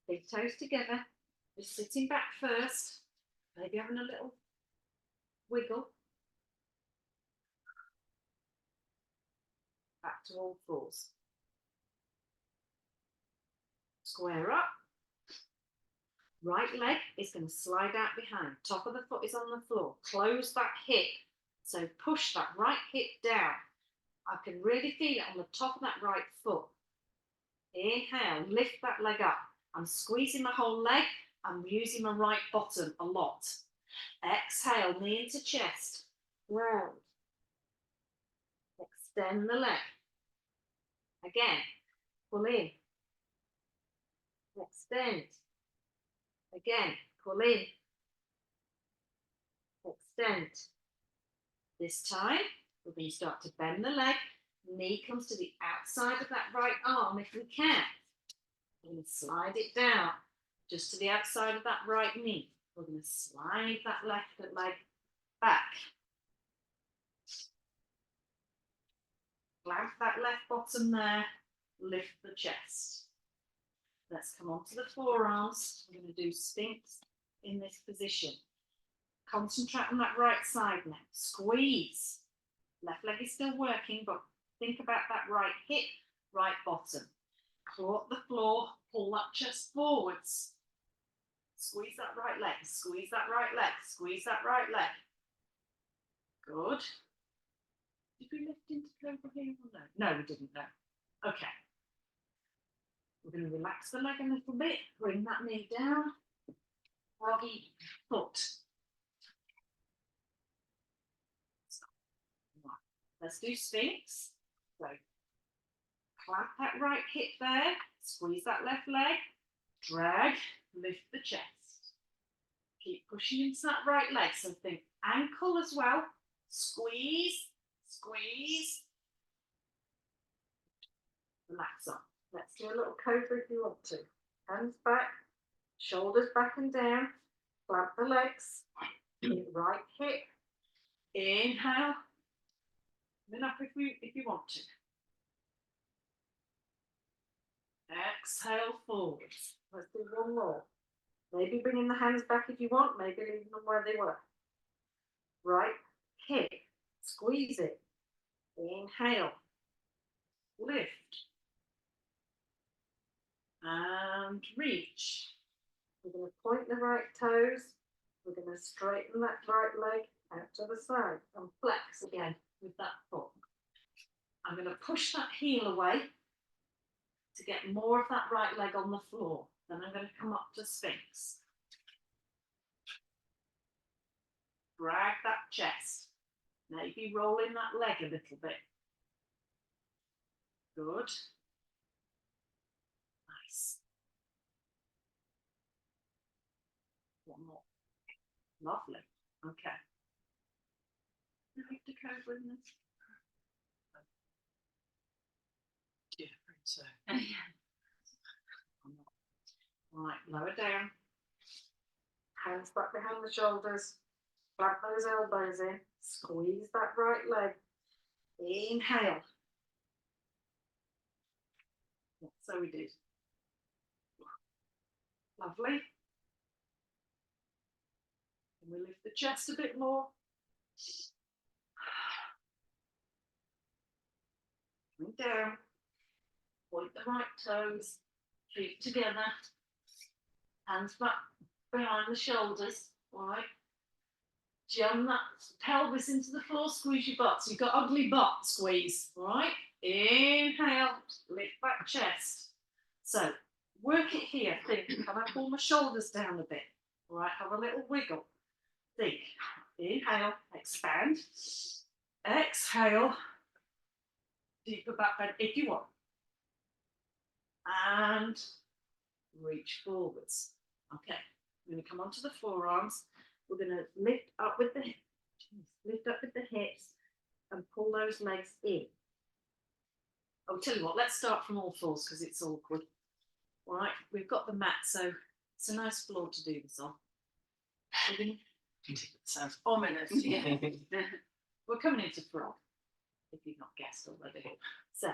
Big toes together. Just sitting back first. Maybe having a little wiggle. Back to all fours. Square up. Right leg is going to slide out behind. Top of the foot is on the floor. Close that hip. So push that right hip down. I can really feel it on the top of that right foot. Inhale, lift that leg up. I'm squeezing my whole leg. I'm using my right bottom a lot. Exhale, knee into chest. Round. Extend the leg. Again, pull in. Extend. Again, pull in. Extend. This time, we're going to start to bend the leg. Knee comes to the outside of that right arm if we can. We're going to slide it down just to the outside of that right knee. We're going to slide that left leg back. Clamp that left bottom there. Lift the chest. Let's come onto the forearms. We're going to do Sphinx in this position. Concentrate on that right side now. Squeeze. Left leg is still working, but think about that right hip, right bottom. Claw up the floor, pull that chest forwards. Squeeze that right leg, squeeze that right leg, squeeze that right leg. Good. Did we lift into cobra here or no? No, we didn't, no. Okay. We're going to relax the leg a little bit, bring that knee down, froggy foot. Let's do Sphinx. So clamp that right hip there, squeeze that left leg, drag, lift the chest. Keep pushing into that right leg. So think ankle as well. Squeeze, squeeze. Relax on. Let's do a little cobra if you want to. Hands back, shoulders back and down. Clamp the legs. Right hip. Inhale. Then up if you want to. Exhale forwards. Let's do one more. Maybe bringing the hands back if you want, maybe leaving them where they were. Right hip. Squeeze it. Inhale. Lift. And reach. We're going to point the right toes. We're going to straighten that right leg out to the side and flex again with that foot. I'm going to push that heel away to get more of that right leg on the floor. Then I'm going to come up to Sphinx. Drag that chest. Maybe rolling that leg a little bit. Good. Nice. One more. Lovely. Okay. You have to cobra in this. Yeah, so. Right, lower down. Hands back behind the shoulders. Clamp those elbows in. Squeeze that right leg. Inhale. So we did. Lovely. And we lift the chest a bit more. Coming down. Point the right toes. Feet together. Hands back behind the shoulders. All right. Jam that pelvis into the floor, squeeze your butt. So you've got ugly butt squeeze, all right? Inhale, lift that chest. So work it here. Think, can I pull my shoulders down a bit? All right, have a little wiggle. Think, inhale, expand. Exhale, deeper back bend if you want. And reach forwards. Okay, we're going to come onto the forearms. We're going to lift up with the hips and pull those legs in. I'll tell you what, let's start from all fours because it's awkward. All right, we've got the mat, so it's a nice floor to do this on. Sounds ominous. Yeah. We're coming into frog, if you've not guessed already. So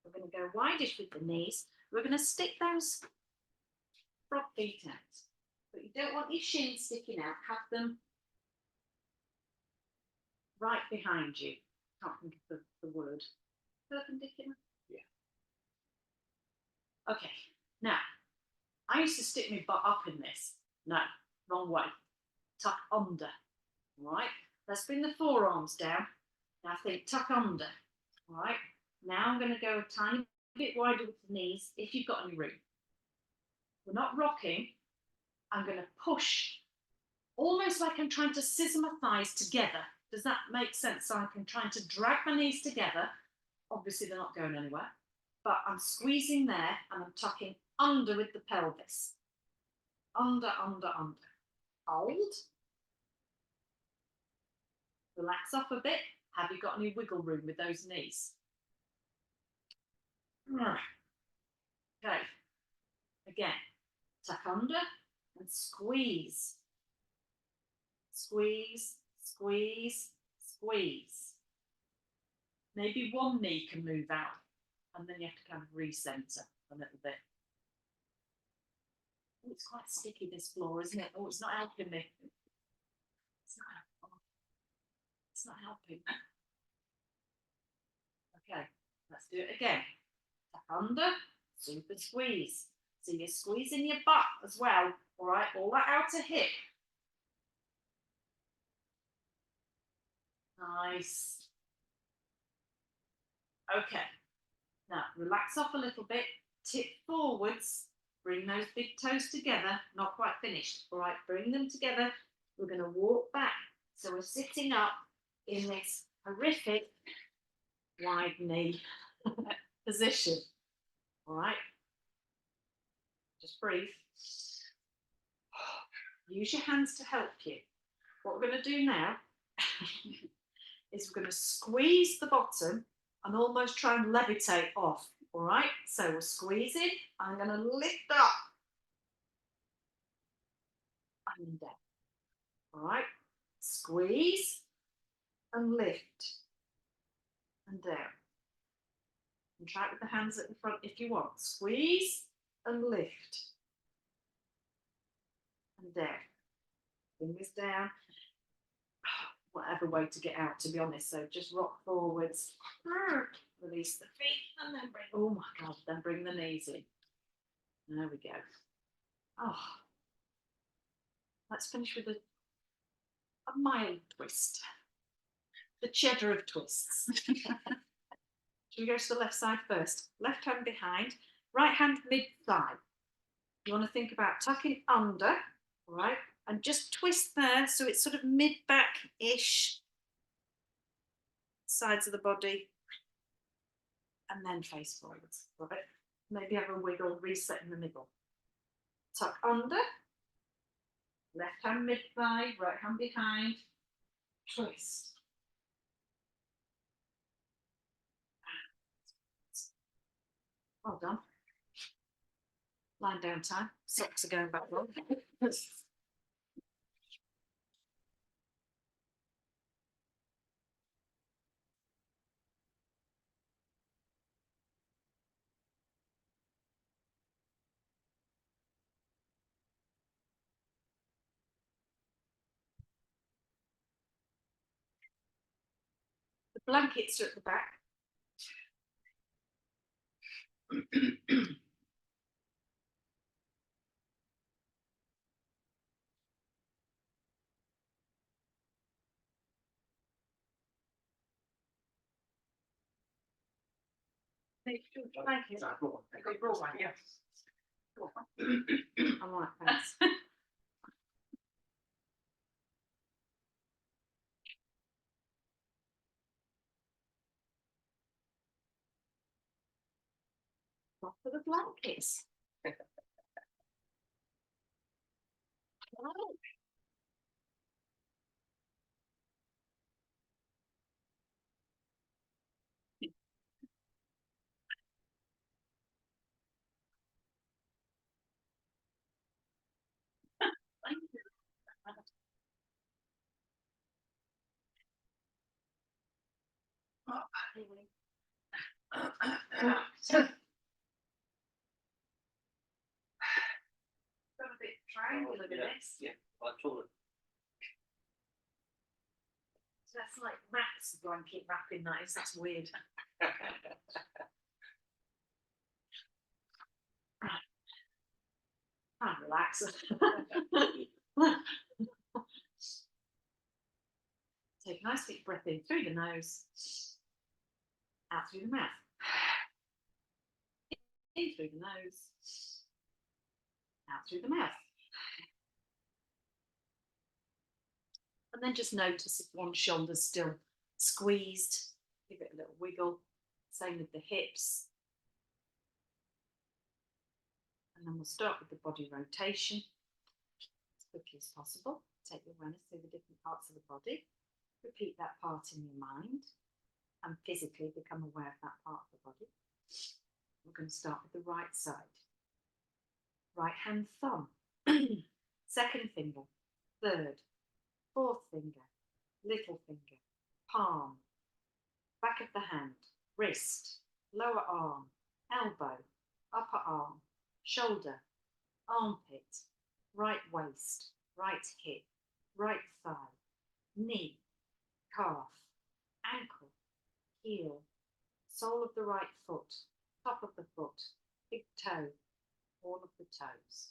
we're going to go wideish with the knees. We're going to stick those frog feet out, but you don't want your shins sticking out. Have them right behind you. Can't think of the word. Perpendicular? Yeah. Okay, now, I used to stick my butt up in this. No, wrong way. Tuck under, all right? Let's bring the forearms down. Now think tuck under, all right? Now I'm going to go a tiny bit wider with the knees if you've got any room. We're not rocking. I'm going to push, almost like I'm trying to scissor my thighs together. Does that make sense? So I'm trying to drag my knees together. Obviously, they're not going anywhere. But I'm squeezing there and I'm tucking under with the pelvis. Under, under, under. Hold. Relax off a bit. Have you got any wiggle room with those knees? Okay. Again, tuck under and squeeze. Squeeze, squeeze, squeeze. Maybe one knee can move out and then you have to kind of recenter a little bit. Oh, it's quite sticky, this floor, isn't it? Oh, it's not helping me. It's not helping. Okay, let's do it again. Tuck under, super squeeze. So you're squeezing your butt as well, all right? All that outer hip. Nice. Okay, now relax off a little bit, tip forwards, bring those big toes together, not quite finished, all right? Bring them together. We're going to walk back. So we're sitting up in this horrific wide knee position, all right? Just breathe. Use your hands to help you. What we're going to do now is we're going to squeeze the bottom and almost try and levitate off, all right? So we're squeezing. I'm going to lift up and down, all right? Squeeze and lift and down. And try it with the hands at the front if you want. Squeeze and lift and down. Fingers down. Whatever way to get out, to be honest. So just rock forwards, release the feet, and then bring, oh my God, then bring the knees in. There we go. Oh, let's finish with a mild twist. The cheddar of twists. Should we go to the left side first? Left hand behind, right hand mid-thigh. You want to think about tucking under, all right? And just twist there so it's sort of mid-back-ish, sides of the body, and then face forwards, right? Maybe have a wiggle, reset in the middle. Tuck under, left hand mid-thigh, right hand behind, twist. Well done. Lying down time, socks are going back wrong. The blankets are at the back. Thank you. I brought one, yes. I'm right, thanks. Off for the blankets. Right. Thank you. Got a bit triangular with this. Yeah, I told So that's like Matt's blanket wrapping, that is. That's weird. I'm relaxed. Take a nice deep breath in through the nose, out through the mouth. In through the nose, out through the mouth. And then just notice if one shoulder's still squeezed, give it a little wiggle. Same with the hips. And then we'll start with the body rotation as quickly as possible. Take your awareness through the different parts of the body. Repeat that part in your mind and physically become aware of that part of the body. We're going to start with the right side. Right hand thumb, second finger, third, fourth finger, little finger, palm, back of the hand, wrist, lower arm, elbow, upper arm, shoulder, armpit, right waist, right hip, right thigh, knee, calf, ankle, heel, sole of the right foot, top of the foot, big toe, all of the toes.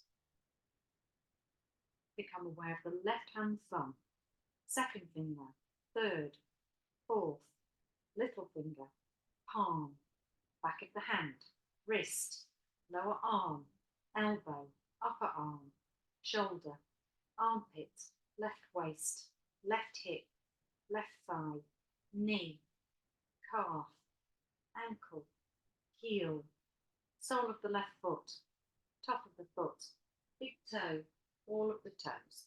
Become aware of the left hand thumb, second finger, third, fourth, little finger, palm, back of the hand, wrist, lower arm, elbow, upper arm, shoulder, armpit, left waist, left hip, left thigh, knee, calf, ankle, heel, sole of the left foot, top of the foot, big toe, all of the toes.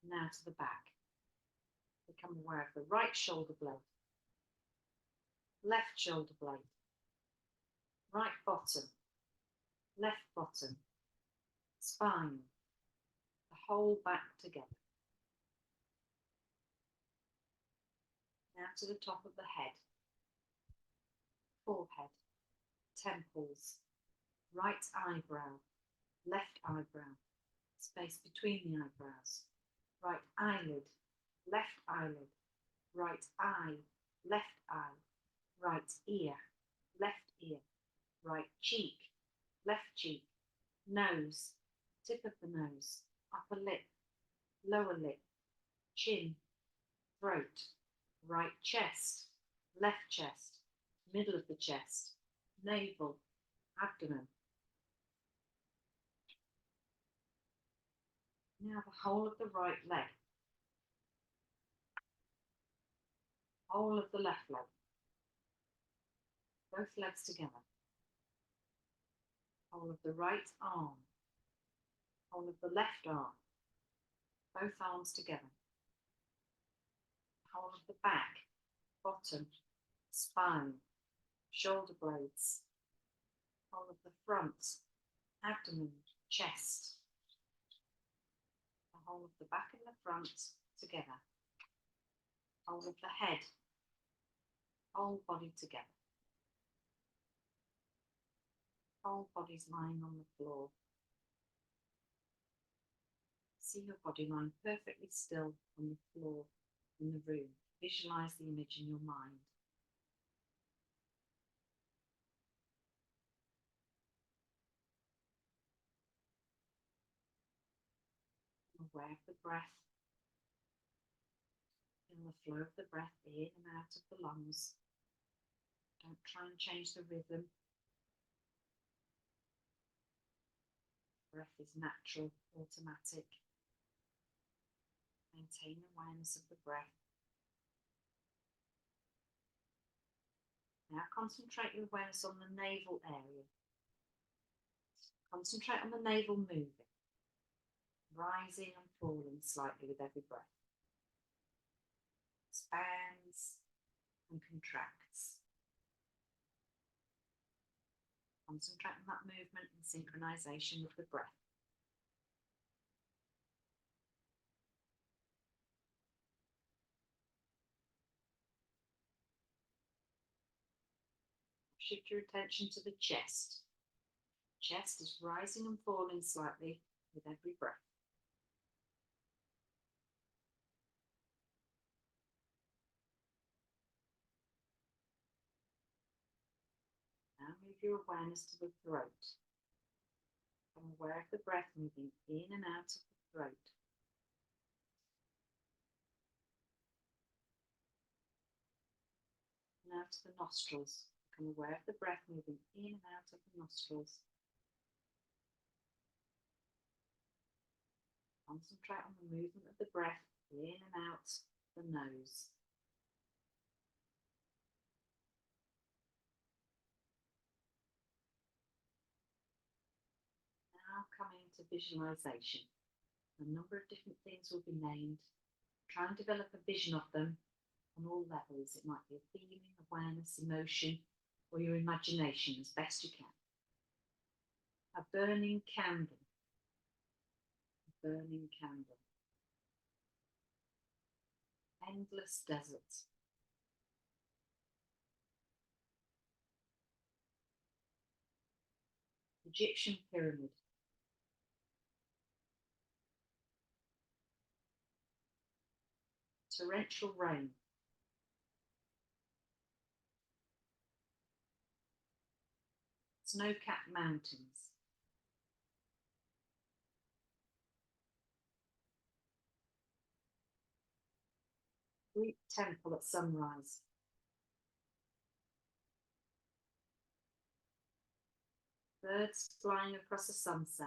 Now to the back. Become aware of the right shoulder blade, left shoulder blade, right bottom, left bottom, spine, the whole back together. Now to the top of the head, forehead, temples, right eyebrow, left eyebrow, space between the eyebrows, right eyelid, left eyelid, right eye, left eye, right ear, right cheek, left cheek, nose, tip of the nose, upper lip, lower lip, chin, throat, right chest, left chest, middle of the chest, navel, abdomen. Now the whole of the right leg, whole of the left leg, both legs together, whole of the right arm, whole of the left arm, both arms together, whole of the back, bottom, spine, shoulder blades, whole of the front, abdomen, chest, the whole of the back and the front together, whole of the head, whole body together. Whole body's lying on the floor. See your body lying perfectly still on the floor in the room. Visualize the image in your mind. Aware of the breath. Feel the flow of the breath in and out of the lungs. Don't try and change the rhythm. Breath is natural, automatic. Maintain awareness of the breath. Now concentrate your awareness on the navel area. Concentrate on the navel moving, rising and falling slightly with every breath. Expands and contracts. Concentrate on that movement and synchronization with the breath. Shift your attention to the chest. Chest is rising and falling slightly with every breath. Now move your awareness to the throat. Become aware of the breath moving in and out of the throat. Now to the nostrils. Become aware of the breath moving in and out of the nostrils. Concentrate on the movement of the breath in and out the nose. Now coming to visualization. A number of different things will be named. Try and develop a vision of them on all levels. It might be a feeling, awareness, emotion, or your imagination as best you can. A burning candle. A burning candle. Endless desert. Egyptian pyramid. Torrential rain. Snow-capped mountains. Greek temple at sunrise. Birds flying across a sunset.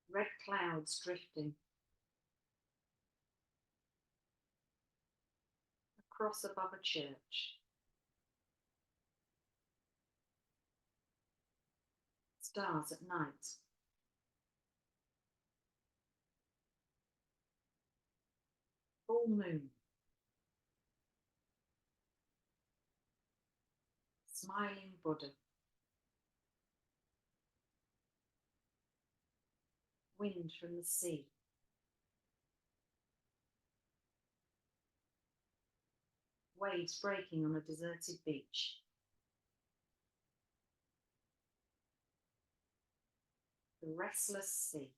Red clouds drifting. A cross above a church. Stars at night. Full moon. Smiling Buddha. Wind from the sea. Waves breaking on a deserted beach. The restless sea.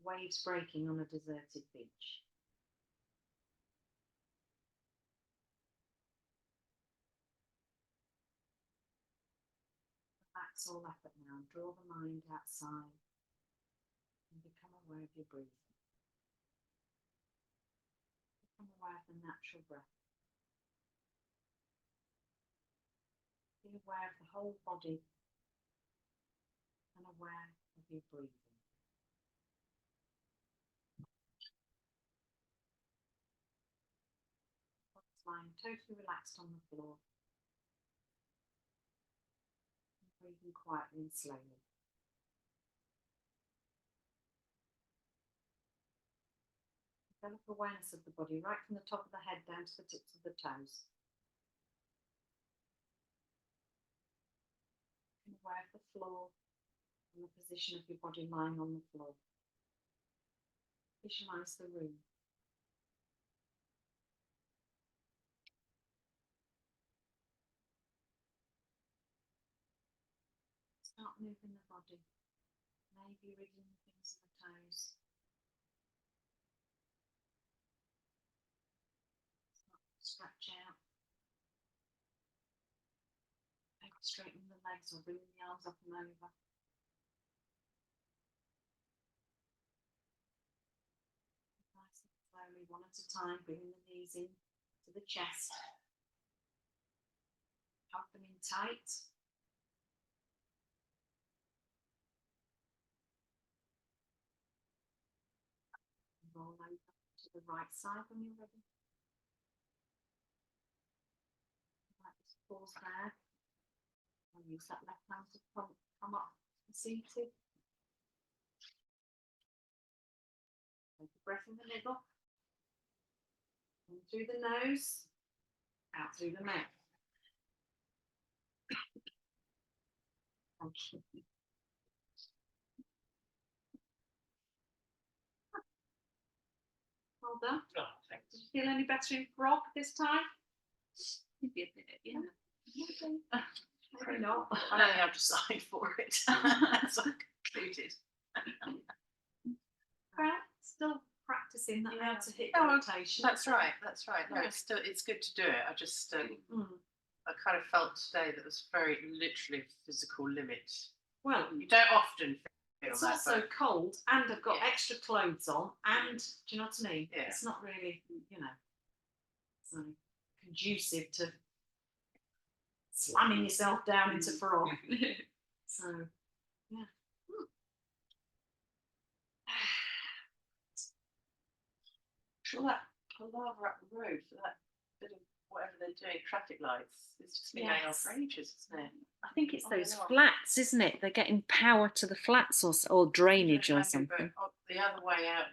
Waves breaking on a deserted beach. Relax all effort now and draw the mind outside and become aware of your breathing. Become aware of the natural breath. Be aware of the whole body and aware of your breathing. Body's lying totally relaxed on the floor. And breathing quietly and slowly. Develop awareness of the body right from the top of the head down to the tips of the toes. Become aware of the floor and the position of your body lying on the floor. Visualize the room. Start moving the body, maybe wriggling the fingers and the toes. Start to stretch out. Maybe straighten the legs or bringing the arms up and over. Nice and slowly, one at a time, bringing the knees in to the chest. Have them in tight. Roll over to the right side when you're ready. Like this, pause there. I'll use that left hand to come up and seated. Take a breath in the middle. In through the nose, out through the mouth. Thank you. Well done. Oh, thanks. Did you feel any better in frog this time? Maybe a bit, yeah. Maybe not. I don't think I've decided for it. So concluded. Right, still practicing that how Yeah. to hit Oh, rotation. That's right. That's right. No, Yeah. it's good to do it. I just Mm. I kind of felt today that it was very literally a physical limit. Well, You don't often feel it's that. also but cold and I've got Yeah. extra clothes on and do you know what I mean? Yeah. It's not really, you know, so conducive to slamming yourself down into frog. So, yeah. sure that palaver up the road for that bit of whatever they're doing, traffic lights, it's just been going on Yes. for ages, isn't it? I think it's Oh, those no. flats, isn't it? They're getting power to the flats or drainage or Maybe, something. But the other way out